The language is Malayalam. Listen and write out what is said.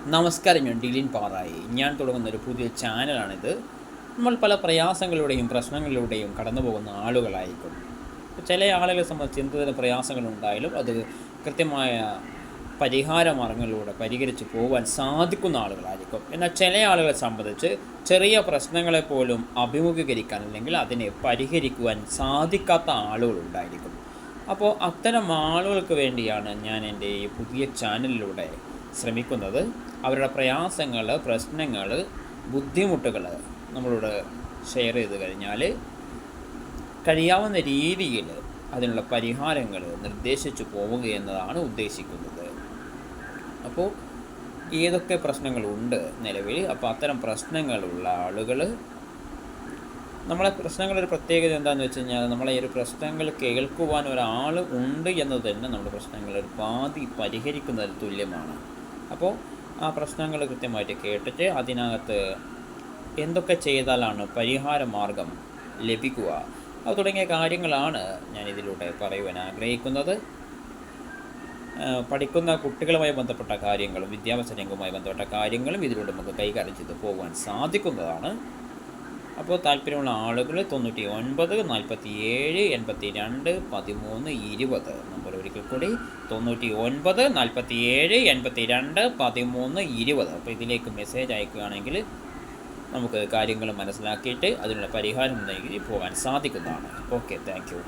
നമസ്കാരം, ഞാൻ ഡിലിൻ പാറായി. ഞാൻ തുടങ്ങുന്നൊരു പുതിയ ചാനലാണിത്. നമ്മൾ പല പ്രയാസങ്ങളിലൂടെയും പ്രശ്നങ്ങളിലൂടെയും കടന്നു പോകുന്ന ആളുകളായിരിക്കും. ചില ആളുകളെ സംബന്ധിച്ച് എന്തുതരം പ്രയാസങ്ങളുണ്ടായാലും അത് കൃത്യമായ പരിഹാര മാർഗങ്ങളിലൂടെ പരിഹരിച്ച് പോകാൻ സാധിക്കുന്ന ആളുകളായിരിക്കും. എന്നാൽ ചില ആളുകളെ സംബന്ധിച്ച് ചെറിയ പ്രശ്നങ്ങളെപ്പോലും അഭിമുഖീകരിക്കാൻ അല്ലെങ്കിൽ അതിനെ പരിഹരിക്കുവാൻ സാധിക്കാത്ത ആളുകളുണ്ടായിരിക്കും. അപ്പോൾ അത്തരം ആളുകൾക്ക് വേണ്ടിയാണ് ഞാൻ എൻ്റെ ഈ പുതിയ ചാനലിലൂടെ ശ്രമിക്കുന്നത്. അവരുടെ പ്രയാസങ്ങൾ, പ്രശ്നങ്ങൾ, ബുദ്ധിമുട്ടുകൾ നമ്മളോട് ഷെയർ ചെയ്ത് കഴിഞ്ഞാൽ കഴിയാവുന്ന രീതിയിൽ അതിനുള്ള പരിഹാരങ്ങൾ നിർദ്ദേശിച്ചു പോവുക എന്നതാണ് ഉദ്ദേശിക്കുന്നത്. അപ്പോൾ ഏതൊക്കെ പ്രശ്നങ്ങളുണ്ട് നിലവിൽ, അപ്പോൾ അത്തരം പ്രശ്നങ്ങളുള്ള ആളുകൾ, നമ്മളെ പ്രശ്നങ്ങളൊരു പ്രത്യേകത എന്താണെന്ന് വെച്ച് കഴിഞ്ഞാൽ നമ്മളെ ഈ ഒരു പ്രശ്നങ്ങൾ കേൾക്കുവാൻ ഒരാൾ ഉണ്ട് എന്നത് തന്നെ നമ്മുടെ പ്രശ്നങ്ങൾ ഒരു പാതി പരിഹരിക്കുന്നതിന് തുല്യമാണ്. അപ്പോൾ ആ പ്രശ്നങ്ങൾ കൃത്യമായിട്ട് കേട്ടിട്ട് അതിനകത്ത് എന്തൊക്കെ ചെയ്താലാണ് പരിഹാര മാർഗം ലഭിക്കുക, അത് തുടങ്ങിയ കാര്യങ്ങളാണ് ഞാൻ ഇതിലൂടെ പറയുവാൻ ആഗ്രഹിക്കുന്നത്. പഠിക്കുന്ന കുട്ടികളുമായി ബന്ധപ്പെട്ട കാര്യങ്ങളും വിദ്യാഭ്യാസ രംഗവുമായി ബന്ധപ്പെട്ട കാര്യങ്ങളും ഇതിലൂടെ നമുക്ക് കൈകാര്യം ചെയ്ത് പോകുവാൻ സാധിക്കുന്നതാണ്. അപ്പോൾ താല്പര്യമുള്ള ആളുകൾ 99 47 82 13 20 നമ്പർ ഒരിക്കൽ കൂടി 99 47 82 13 20. അപ്പോൾ ഇതിലേക്ക് മെസ്സേജ് അയക്കുകയാണെങ്കിൽ നമുക്ക് കാര്യങ്ങൾ മനസ്സിലാക്കിയിട്ട് അതിനുള്ള പരിഹാരം നൽകി പോകാൻ സാധിക്കുന്നതാണ്. Okay, thank you.